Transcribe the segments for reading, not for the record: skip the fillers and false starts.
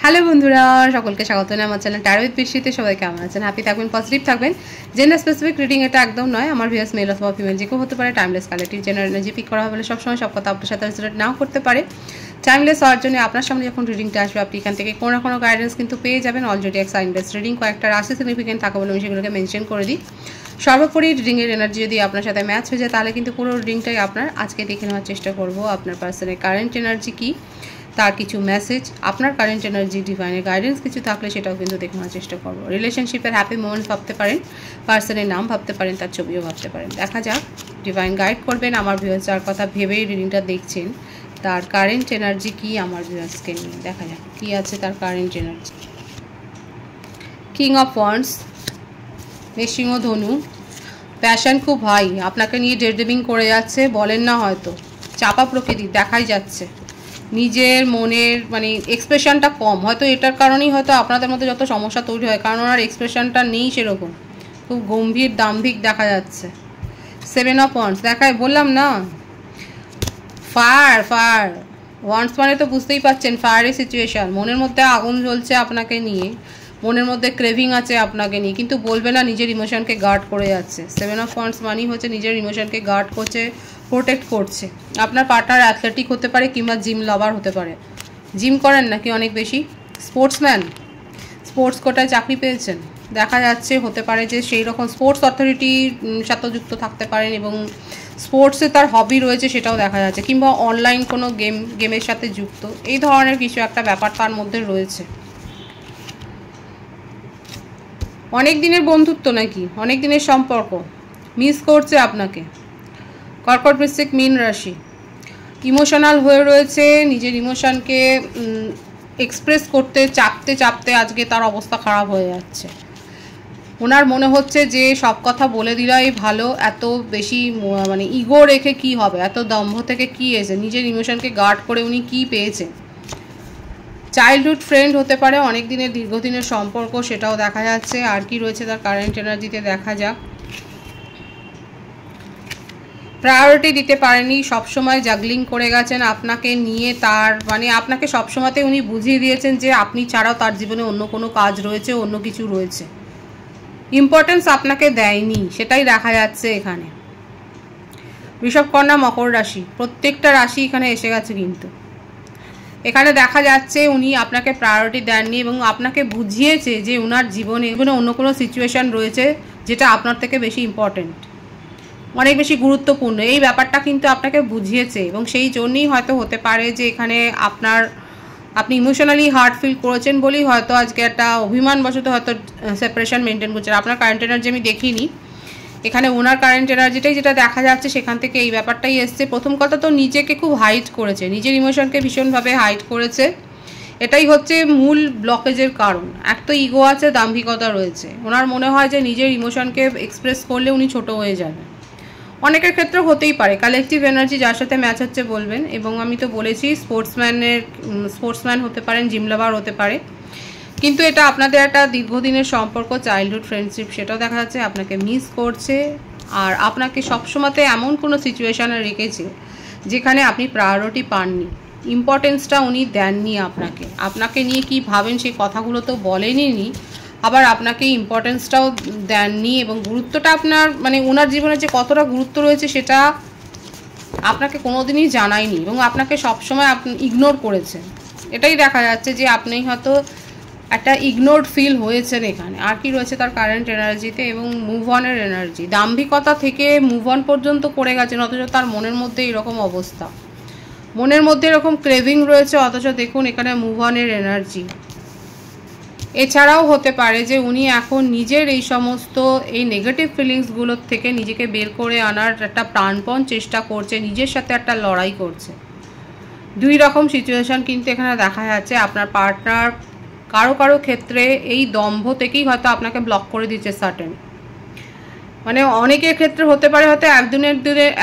Hello বন্ধুরা, সকলকে স্বাগত জানাই আমার চ্যানেল ট্যারো উইথ বৃষ্টিতে। সবাই কেমন আছেন? হ্যাপি থাকবেন, পজিটিভ থাকবেন। জেন্ডার স্পেসিফিক রিডিং এটা একদম নয়। আমার ভিউয়ার্স মেল অথবা ফিমেল যে কেউ হতে পারে। Timeless collective general energy pick করা হবে বলে সবসময় সব কথা আপনার সাথে রেজোনেট নাও করতে পারে। টাইমলেস হওয়ার জন্য আপনার সামনে যখন রিডিংটা আসবে আপনি এখান থেকে কোনো না কোনো গাইডেন্স কিন্তু পেয়ে যাবেন। অলরেডি এক সাইন বেস রিডিং কয়েকটা রাশি সিগনিফিকেন্ট থাকে বলে আমি সেগুলোকে মেনশন করে দিই। সর্বোপরি রিডিংয়ের এনার্জি যদি আপনার সাথে ম্যাচ হয়ে যায় তাহলে কিন্তু পুরো রিডিংটাই আপনার। আজকে দেখে নেওয়ার চেষ্টা করব আপনার পার্সনের কারেন্ট এনার্জি কী, তার কিছু মেসেজ, আপনার কারেন্ট এনার্জি, ডিভাইনের গাইডেন্স কিছু থাকলে সেটাও কিন্তু দেখে নেওয়ার চেষ্টা করবো। রিলেশনশিপের হ্যাপি মোমেন্ট ভাবতে পারেন, পার্সনের নাম ভাবতে পারেন, তার ছবিও ভাবতে পারেন। দেখা যাক ডিভাইন গাইড করবেন আমার ভিউয়ার্স যার কথা ভেবেই রিডিংটা দেখছেন, তার কারেন্ট এনার্জি কি আমার ভিউয়ার্সকে নিয়ে। দেখা যাক কী আছে তার current energy. King of wands, মেষিংহ ধনু, প্যাশন খুব হাই, আপনাকে নিয়ে ডেড্রিমিং করে যাচ্ছে, বলেন না হয়তো, চাপা প্রকৃতি দেখাই যাচ্ছে। নিজের মনের মানে এক্সপ্রেশনটা কম, হয়তো এটার কারণেই হয়তো আপনাদের মধ্যে যত সমস্যা তৈরি হয়, কারণ ওনার এক্সপ্রেশনটা নেই সেরকম, খুব গম্ভীর দাম্ভিক দেখা যাচ্ছে। 7 অফ ওয়ান্ডস দেখায়, বললাম না ফায়ার ফায়ার ওয়ান্ডস মানে তো বুঝতেই পারছেন ফায়ারের সিচুয়েশান। মনের মধ্যে আগুন জ্বলছে আপনাকে নিয়ে, মনের মধ্যে ক্রেভিং আছে আপনাকে নিয়ে, কিন্তু বলবে না, নিজের ইমোশনকে গার্ড করে যাচ্ছে। 7 অফ ওয়ান্ডস মানেই হচ্ছে নিজের ইমোশনকে গার্ড করছে, প্রোটেক্ট করছে। আপনার পার্টনার অ্যাথলেটিক হতে পারে কিংবা জিম লাভার হতে পারে। জিম করেন নাকি অনেক বেশি? স্পোর্টসম্যান, স্পোর্টস কোটায় চাকরি পেয়েছেন দেখা যাচ্ছে, হতে পারে যে সেই রকম স্পোর্টস অথরিটির সাথে যুক্ত থাকতে পারেন এবং স্পোর্টসে তার হবি রয়েছে সেটাও দেখা যাচ্ছে, কিংবা অনলাইন কোনো গেমের সাথে যুক্ত, এই ধরনের কিছু একটা ব্যাপার তার মধ্যে রয়েছে। অনেক দিনের বন্ধুত্ব নাকি অনেক দিনের সম্পর্ক, মিস করছে আপনাকে। কর্কট বৃশ্চিক মীন রাশি, ইমোশনাল হয়ে রয়েছে, নিজের ইমোশনকে এক্সপ্রেস করতে চাপতে চাপতে আজকে তার অবস্থা খারাপ হয়ে যাচ্ছে। ওনার মনে হচ্ছে যে সব কথা বলে দিলাই ভালো, এত বেশি মানে ইগো রেখে কি হবে, এত দম্ভ থেকে কি এসে, নিজের ইমোশনকে গার্ড করে উনি কি পেয়েছেন। চাইল্ডহুড ফ্রেন্ড হতে পারে, অনেক দিনের দীর্ঘদিনের সম্পর্ক সেটাও দেখা যাচ্ছে। আর কি রয়েছে তার কারেন্ট এনার্জিতে দেখা যাক। প্রায়োরিটি দিতে পারেনি, সবসময় জাগলিং করে গেছেন আপনাকে নিয়ে, তার মানে আপনাকে সবসময়তে উনি বুঝিয়ে দিয়েছেন যে আপনি ছাড়াও তার জীবনে অন্য কোনো কাজ রয়েছে, অন্য কিছু রয়েছে। ইম্পর্টেন্স আপনাকে দেয়নি, সেটাই দেখা যাচ্ছে এখানে। বৃষভ, কন্যা, মকর রাশি, প্রত্যেকটা রাশি এখানে এসে গেছে, কিন্তু এখানে দেখা যাচ্ছে উনি আপনাকে প্রায়োরিটি দেননি এবং আপনাকে বুঝিয়েছে যে ওনার জীবনে অন্য কোনো সিচুয়েশান রয়েছে যেটা আপনার থেকে বেশি ইম্পর্টেন্ট, অনেক বেশি গুরুত্বপূর্ণ। এই ব্যাপারটা কিন্তু আপনাকে বুঝিয়েছে এবং সেই জন্যই হয়তো হতে পারে যে এখানে আপনি ইমোশনালি হার্ট ফিল করেছেন বলেই হয়তো আজকে একটা অভিমানবশত হয়তো সেপারেশন মেনটেন করছেন। আপনার কারেন্ট এনার্জি আমি দেখিনি, এখানে ওনার কারেন্ট এনার্জিটাই যেটা দেখা যাচ্ছে সেখান থেকে এই ব্যাপারটাই এসছে। প্রথম কথা তো নিজেকে খুব হাইড করেছে, নিজের ইমোশনকে ভীষণভাবে হাইড করেছে, এটাই হচ্ছে মূল ব্লকেজের কারণ। এক তো ইগো আছে, দাম্ভিকতা রয়েছে, ওনার মনে হয় যে নিজের ইমোশনকে এক্সপ্রেস করলে উনি ছোট হয়ে যাবেন। অনেকের ক্ষেত্রে হতেই পারে, কালেকটিভ এনার্জি যার সাথে ম্যাচ হচ্ছে বলবেন। এবং আমি তো বলেছি স্পোর্টসম্যান হতে পারেন, জিম লাভার হতে পারে, কিন্তু এটা আপনাদের একটা দীর্ঘদিনের সম্পর্ক, চাইল্ডহুড ফ্রেন্ডশিপ, সেটাও দেখা যাচ্ছে আপনাকে মিস করছে। আর আপনাকে সবসময়তে এমন কোনো সিচুয়েশানে রেখেছে যেখানে আপনি প্রায়োরিটি পাননি, ইম্পর্টেন্সটা উনি দেননি আপনাকে নিয়ে কি ভাবেন সেই কথাগুলো তো বলেনই, আবার আপনাকে ইম্পর্টেন্সটাও দেননি এবং গুরুত্বটা আপনার মানে ওনার জীবনে যে কতটা গুরুত্ব রয়েছে সেটা আপনাকে কোনোদিনই জানায়নি এবং আপনাকে সবসময় আপনি ইগনোর করেছেন। এটাই দেখা যাচ্ছে যে আপনি হয়তো একটা ইগনোরড ফিল হয়েছেন এখানে। আর কি রয়েছে তার কারেন্ট এনার্জিতে এবং মুভ অনের এনার্জি, দাম্ভিকতা থেকে মুভ অন পর্যন্ত করে গেছেন, অথচ তার মনের মধ্যে এরকম অবস্থা, মনের মধ্যে এরকম ক্রেভিং রয়েছে, অথচ দেখুন এখানে মুভ অনের এনার্জি। এছাড়াও হতে পারে যে উনি এখন নিজের এই সমস্ত এই নেগেটিভ ফিলিংসগুলোর থেকে নিজেকে বের করে আনার একটা প্রাণপণ চেষ্টা করছে, নিজের সাথে একটা লড়াই করছে। দুই রকম সিচুয়েশান কিন্তু এখানে দেখা যাচ্ছে। আপনার পার্টনার কারো কারো ক্ষেত্রে এই দম্ভ থেকেই হয়তো আপনাকে ব্লক করে দিচ্ছে সার্টেন, মানে অনেকের ক্ষেত্রে হতে পারে হয়তো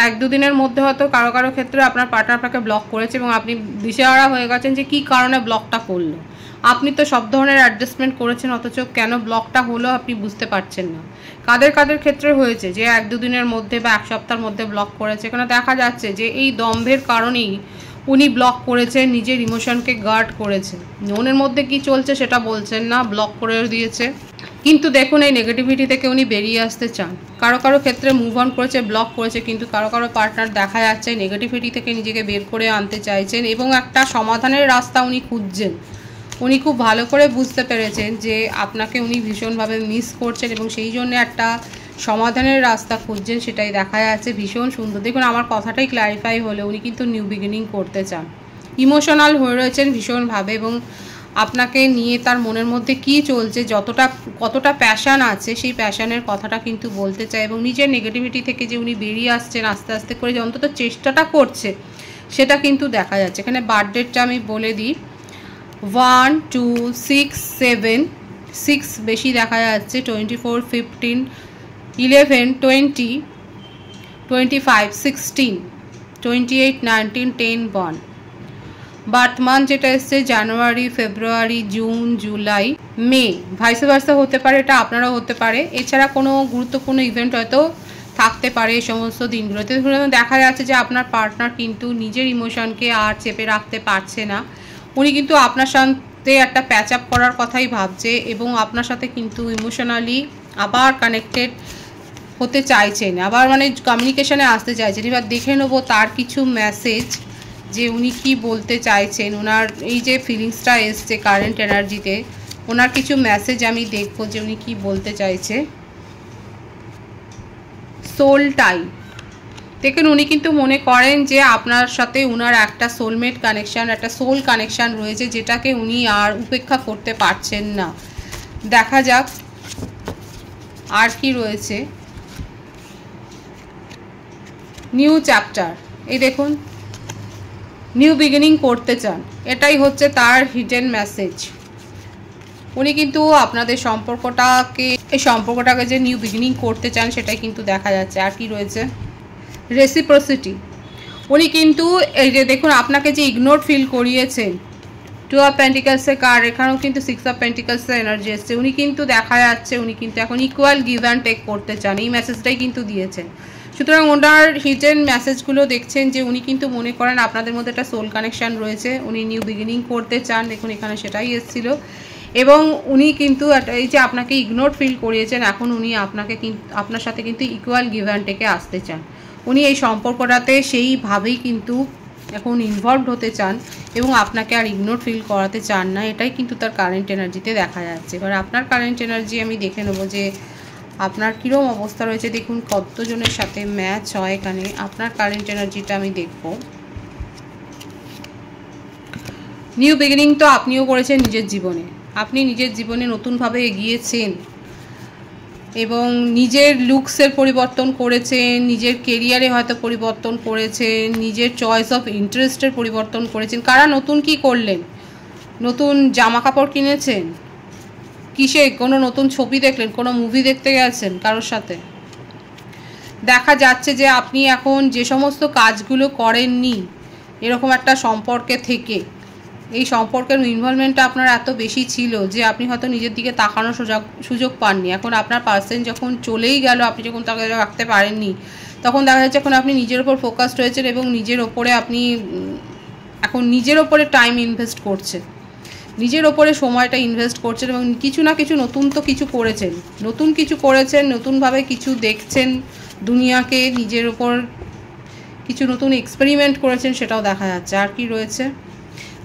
এক দুদিনের মধ্যে হয়তো কারো কারো ক্ষেত্রে আপনার পার্টনার আপনাকে ব্লক করেছে এবং আপনি দিশেহারা হয়ে গেছেন যে কী কারণে ব্লকটা করলো। আপনি তো সব ধরনের অ্যাডজাস্টমেন্ট করেছেন, অথচ কেন ব্লকটা হলো আপনি বুঝতে পারছেন না। কাদের কাদের ক্ষেত্রে হয়েছে যে এক দুদিনের মধ্যে বা এক সপ্তাহের মধ্যে ব্লক করেছে, এখানে দেখা যাচ্ছে যে এই দম্ভের কারণেই উনি ব্লক করেছেন, নিজের ইমোশনকে গার্ড করেছেন। মনের মধ্যে কি চলছে সেটা বলছেন না, ব্লক করে দিয়েছে। কিন্তু দেখুন এই নেগেটিভিটি থেকে উনি বেরিয়ে আসতে চান। কারো কারো ক্ষেত্রে মুভ অন করেছে, ব্লক করেছে, কিন্তু কারো কারো পার্টনার দেখা যাচ্ছে নেগেটিভিটি থেকে নিজেকে বের করে আনতে চাইছেন এবং একটা সমাধানের রাস্তা উনি খুঁজছেন। উনি খুব ভালো করে বুঝতে পেরেছেন যে আপনাকে উনি ভীষণভাবে মিস করছেন এবং সেই জন্য একটা সমাধানের রাস্তা খুঁজছেন, সেটাই দেখা যাচ্ছে। ভীষণ সুন্দর। দেখুন আমার কথাটাই ক্ল্যারিফাই হলো, উনি কিন্তু নিউ বিগিনিং করতে চান। ইমোশনাল হয়ে রয়েছেন ভীষণভাবে এবং আপনাকে নিয়ে তার মনের মধ্যে কি চলছে, কতটা প্যাশান আছে সেই প্যাশানের কথাটা কিন্তু বলতে চায় এবং নিজের নেগেটিভিটি থেকে যে উনি বেরিয়ে আসছেন আস্তে আস্তে করে, যে অন্তত চেষ্টাটা করছে সেটা কিন্তু দেখা যাচ্ছে। এখানে বার্থডেটটা আমি বলে দিই, 1 2 6 7, 6 বেশি দেখা যাচ্ছে, 24 15 11 20 25 16 28 19 10 1। বার্থ মান্থ যেটা এসছে জানুয়ারি, ফেব্রুয়ারি, জুন, জুলাই, মে, ভাইস ভার্সা হতে পারে, এটা আপনারাও হতে পারে। এছাড়া কোনো গুরুত্বপূর্ণ ইভেন্ট হয়তো থাকতে পারে এই সমস্ত দিনগুলোতে। দেখা যাচ্ছে যে আপনার পার্টনার কিন্তু নিজের ইমোশনকে আর চেপে রাখতে পারছে না। উনি কিন্তু আপনার সাথে একটা প্যাচ আপ করার কথাই ভাবছে এবং আপনার সাথে কিন্তু ইমোশনালি আবার কানেক্টেড হতে চাইছেন, আবার মানে কমিউনিকেশনে আসতে চাইছেন। এবার দেখে নেবো তার কিছু মেসেজ যে উনি কি বলতে চাইছেন। ওনার এই যে ফিলিংসটা এসছে কারেন্ট এনার্জিতে, ওনার কিছু মেসেজ আমি দেখবো যে উনি কি বলতে চাইছে। সোল টাই, দেখুন উনি কিন্তু মনে করেন যে আপনার সাথে ওনার একটা সোলমেট কানেকশান, একটা সোল কানেকশান রয়েছে, যেটাকে উনি আর উপেক্ষা করতে পারছেন না। দেখা যাক আর কি রয়েছে। নিউ চ্যাপ্টার, এই দেখুন নিউ বিগিনিং করতে চান, এটাই হচ্ছে তার হিডেন মেসেজ। উনি কিন্তু আপনাদের সম্পর্কটাকে যে নিউ বিগিনিং করতে চান সেটাই কিন্তু দেখা যাচ্ছে। আর কি রয়েছে, রেসিপ্রসিটি, উনি কিন্তু এই যে দেখুন আপনাকে যে ইগনোর ফিল করিয়েছেন, 2 অফ পেন্টিকলসের কার্ড, এখানেও কিন্তু 6 অফ পেন্টিকলসের এনার্জি এসছে। উনি কিন্তু দেখা যাচ্ছে উনি কিন্তু এখন ইকুয়াল গিভ অ্যান্ড টেক করতে চান, এই মেসেজটাই কিন্তু দিয়েছেন। সুতরাং ওনার হিডেন মেসেজগুলো দেখছেন যে উনি কিন্তু মনে করেন আপনাদের মধ্যে একটা সোল কানেকশান রয়েছে, উনি নিউ বিগিনিং করতে চান। দেখুন এখানে সেটাই এসেছিল এবং উনি কিন্তু এই যে আপনাকে ইগনোর ফিল করিয়েছেন, এখন উনি আপনার সাথে কিন্তু ইকুয়াল গিভ অ্যান্ড টেকে আসতে চান। উনি এই সম্পর্কটাতে সেইভাবেই কিন্তু এখন ইনভলভড হতে চান এবং আপনাকে আর ইগনোর ফিল করাতে চান না, এটাই কিন্তু তার কারেন্ট এনার্জিতে দেখা যাচ্ছে। এবার আপনার কারেন্ট এনার্জি আমি দেখে নেবো যে আপনার কীরকম অবস্থা রয়েছে। দেখুন কতজনের সাথে ম্যাচ হয় এখানে, আপনার কারেন্ট এনার্জিটা আমি দেখব। নিউ বিগিনিং তো আপনিও করেছেন নিজের জীবনে, আপনি নিজের জীবনে নতুনভাবে এগিয়েছেন এবং নিজের লুকসের পরিবর্তন করেছেন, নিজের কেরিয়ারে হয়তো পরিবর্তন করেছেন, নিজের চয়েস অফ ইন্টারেস্টের পরিবর্তন করেছেন। কারা নতুন কি করলেন, নতুন জামা কাপড় কিনেছেন, কিসে কোনো নতুন ছবি দেখলেন, কোনো মুভি দেখতে গেছেন কারোর সাথে। দেখা যাচ্ছে যে আপনি এখন যে সমস্ত কাজগুলো করেননি এরকম একটা সম্পর্কে থেকে, এই সম্পর্কের ইনভলভমেন্টটা আপনার এত বেশি ছিল যে আপনি হয়তো নিজের দিকে তাকানোর সুযোগ পাননি। এখন আপনার পার্সন যখন চলেই গেল, আপনি যখন তাকে রাখতে পারেননি, তখন দেখা যাচ্ছে এখন আপনি নিজের ওপর ফোকাসড হয়েছেন এবং নিজের ওপরে আপনি এখন নিজের ওপরে টাইম ইনভেস্ট করছেন, নিজের ওপরে সময়টা ইনভেস্ট করছেন এবং কিছু না কিছু নতুন তো কিছু করেছেন, নতুনভাবে কিছু দেখছেন দুনিয়াকে, নিজের ওপর কিছু নতুন এক্সপেরিমেন্ট করেছেন, সেটাও দেখা যাচ্ছে। আর কি রয়েছে,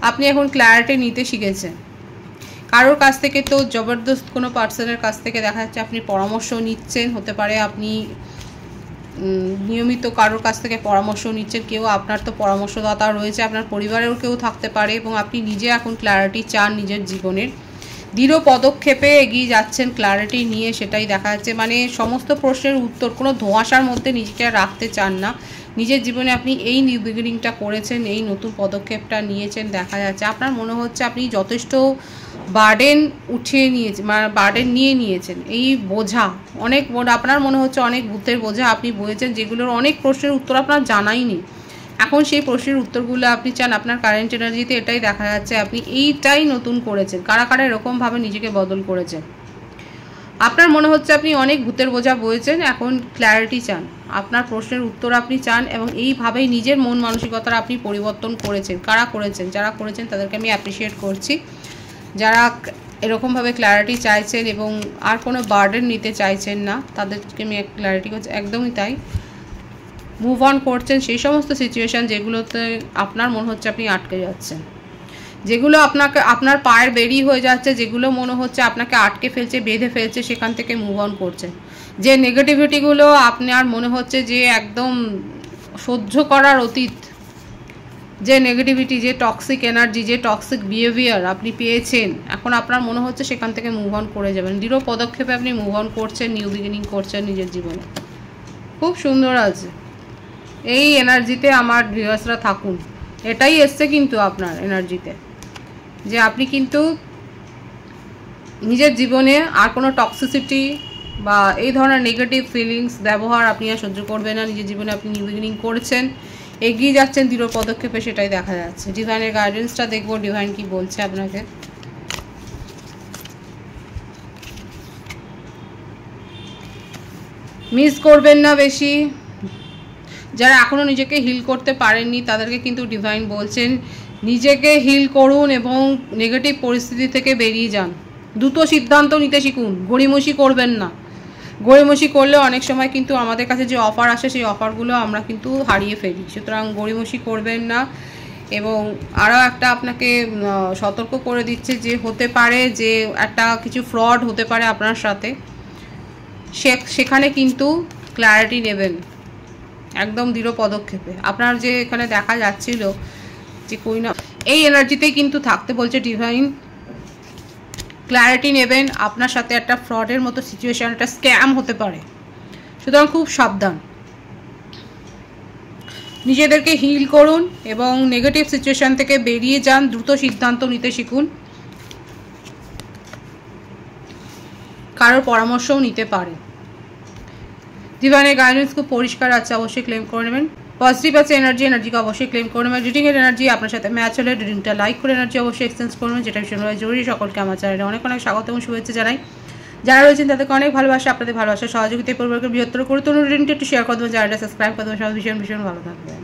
আপনি এখন ক্ল্যারিটি নিতে শিখেছেন। কারোর কাছ থেকে তো জবরদস্ত কোনো পার্সনের কাছ থেকে দেখা যাচ্ছে আপনি পরামর্শ নিচ্ছেন, হতে পারে আপনি নিয়মিত কারোর কাছ থেকে পরামর্শ নিচ্ছেন, কেউ আপনার তো পরামর্শদাতা রয়েছে, আপনার পরিবারেও কেউ থাকতে পারে এবং আপনি নিজে এখন ক্ল্যারিটি চান নিজের জীবনের, দৃঢ় পদক্ষেপে এগিয়ে যাচ্ছেন ক্ল্যারিটি নিয়ে, সেটাই দেখা যাচ্ছে। মানে সমস্ত প্রশ্নের উত্তর, কোনো ধোঁয়াশার মধ্যে নিজেকে রাখতে চান না। নিজের জীবনে আপনি এই নিউ বিগিনিংটা করেছেন, এই নতুন পদক্ষেপটা নিয়েছেন, দেখা যাচ্ছে আপনার মনে হচ্ছে আপনি যথেষ্ট বার্ডেন উঠিয়ে নিয়েছেন, মানে বার্ডেন নিয়ে নিয়েছেন, এই বোঝা অনেক আপনার মনে হচ্ছে অনেক ভূতের বোঝা আপনি বয়েছেন, যেগুলোর অনেক প্রশ্নের উত্তর আপনার জানাই নেই। এখন সেই প্রশ্নের উত্তরগুলো আপনি চান। আপনার কারেন্ট এনার্জিতে এটাই দেখা যাচ্ছে, আপনি এইটাই নতুন করেছেন। কারা কারা এরকমভাবে নিজেকে বদল করেছেন। আপনার মনে হচ্ছে আপনি অনেক ভূতের বোঝা বয়েছেন, এখন ক্ল্যারিটি চান, আপনার প্রশ্নের উত্তর আপনি চান এবং এইভাবেই নিজের মন মানসিকতার আপনি পরিবর্তন করেছেন। কারা করেছেন? যারা করেছেন তাদেরকে আমি অ্যাপ্রিসিয়েট করছি। যারা এরকমভাবে ক্ল্যারিটি চাইছেন এবং আর কোনো বার্ডেন নিতে চাইছেন না, তাদেরকে আমি ক্ল্যারিটি করছি, একদমই তাই। মুভ অন করছেন সেই সমস্ত সিচুয়েশান যেগুলোতে আপনার মনে হচ্ছে আপনি আটকে যাচ্ছেন, যেগুলো আপনার পায়ের বেরিয়ে হয়ে যাচ্ছে, যেগুলো মনে হচ্ছে আপনাকে আটকে ফেলছে, বেঁধে ফেলছে, সেখান থেকে মুভ অন করছেন। যে নেগেটিভিটিগুলো আপনার মনে হচ্ছে যে একদম সহ্য করার অতীত, যে নেগেটিভিটি, যে টক্সিক এনার্জি, যে টক্সিক বিহেভিয়ার আপনি পেয়েছেন, এখন আপনার মনে হচ্ছে সেখান থেকে মুভ অন করে যাবেন। দৃঢ় পদক্ষেপে আপনি মুভ অন করছেন, নিউ বিগিনিং করছেন নিজের জীবনে। খুব সুন্দর আছে। এই এনার্জিতে আমার ভিউয়ার্সরা থাকুন, এটাই এসছে কিন্তু আপনার এনার্জিতে, যে আপনি কিন্তু নিজের জীবনে আর কোনো টক্সিসিটি বা এই ধরনের নেগেটিভ ফিলিংস ব্যবহার আপনি আর সহ্য করবেন না। নিজের জীবনে আপনি নিউ বিগিনিং করছেন, এগিয়ে যাচ্ছেন দৃঢ় পদক্ষেপে, সেটাই দেখা যাচ্ছে। ডিভাইনের গাইডেন্সটা দেখবো, ডিভাইন কি বলছে আপনাকে। মিস করবেন না বেশি। যারা এখনও নিজেকে হিল করতে পারেননি তাদেরকে কিন্তু ডিভাইন বলছেন নিজেকে হিল করুন এবং নেগেটিভ পরিস্থিতি থেকে বেরিয়ে যান। দ্রুত সিদ্ধান্ত নিতে শিখুন, গড়িমসি করবেন না। গড়িমসি করলে অনেক সময় কিন্তু আমাদের কাছে যে অফার আসে সেই অফারগুলো আমরা কিন্তু হারিয়ে ফেলি। সুতরাং গড়িমসি করবেন না। এবং আরও একটা আপনাকে সতর্ক করে দিচ্ছে যে হতে পারে যে একটা কিছু ফ্রড হতে পারে আপনার সাথে, সেখানে কিন্তু ক্ল্যারিটি নেবেন একদম দৃঢ় পদক্ষেপে। আপনার যে এখানে দেখা যাচ্ছিল যে কই না, এই এনার্জিতেই কিন্তু থাকতে বলছে ডিভাইন। ক্ল্যারিটি নেবেন, আপনার সাথে একটা ফ্রডের মতো সিচুয়েশান, একটা স্ক্যাম হতে পারে, সুতরাং খুব সাবধান। নিজেদেরকে হিল করুন এবং নেগেটিভ সিচুয়েশান থেকে বেরিয়ে যান, দ্রুত সিদ্ধান্ত নিতে শিখুন। কারোর পরামর্শও নিতে পারে। ডিভাইনের গাইডেন্স খুব পরিষ্কার আছে, অবশ্যই ক্লেম করে নেবেন। পজিটিভ আছে এনার্জিকে অবশ্যই ক্লেম করে নেবেন। রিডিংয়ের এনার্জি আপনার সাথে ম্যাচ হলে রিডিংটা লাইক করে এনার্জি অবশ্যই এক্সচেঞ্জ করবেন, যেটা ভীষণভাবে জরুরি। সকলকে আমার চ্যানেলে অনেক অনেক স্বাগত এবং শুভেচ্ছা জানাই। যারা রয়েছেন তাদেরকে অনেক ভালোবাসা, আপনাদের ভালোবাসা সহযোগিতায় পরিবারকে বৃহত্তর করে তরুণ রিডিংটা একটু শেয়ার করে দেবেন, যারা সাবস্ক্রাইব করে দেবেন। সবাই ভীষণ ভীষণ ভালো থাকবেন।